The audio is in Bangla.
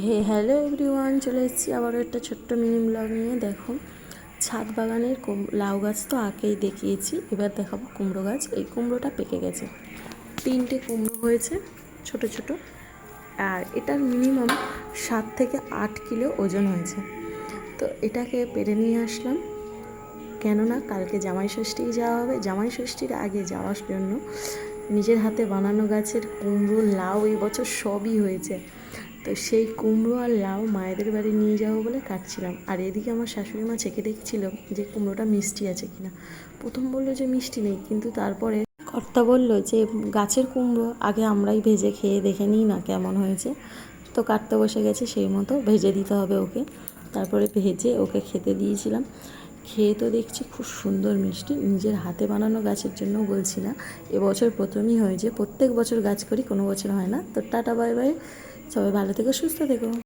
হ্যালো এভরিওয়ান, চলে এসেছি আবারও একটা ছোট্ট মিনি ব্লগ নিয়ে। দেখো, ছাদ বাগানের লাউ গাছ তো আগেই দেখিয়েছি, এবার দেখাবো কুমড়ো গাছ। এই কুমড়োটা পেকে গেছে, 3টে কুমড়ো হয়েছে ছোট ছোট, আর এটার মিনিমাম 7 থেকে 8 কিলো ওজন হয়েছে। তো এটাকে পেরে নিয়ে আসলাম, কেননা কালকে জামাই ষষ্ঠী যাওয়া হবে। জামাই ষষ্ঠীর আগে যাওয়ার জন্য নিজের হাতে বানানো গাছের কুমড়ো, লাউ এই বছর সবই হয়েছে। তো সেই কুমড়ো আর লাউ মায়েদের বাড়ি নিয়ে যাবো বলে কাটছিলাম। আর এদিকে আমার শাশুড়ি মা চেখে দেখছিল যে কুমড়োটা মিষ্টি আছে কিনা। প্রথম বললো যে মিষ্টি নেই, কিন্তু তারপরে কর্তা বলল যে গাছের কুমড়ো আগে আমরাই ভেজে খেয়ে দেখে নিই না কেমন হয়েছে। তো কাটতে বসে গেছে, সেই মতো ভেজে দিতে হবে ওকে। তারপরে ভেজে ওকে খেতে দিয়েছিলাম। খেয়ে তো দেখছি খুব সুন্দর মিষ্টি। নিজের হাতে বানানো গাছের জন্য বলছি না, এবছর প্রথমই হয়েছে। প্রত্যেক বছর গাছ করি, কোনো বছর হয় না। তো টাটা, বাই বাই, সবাই ভালো থেকো, সুস্থ থেকো।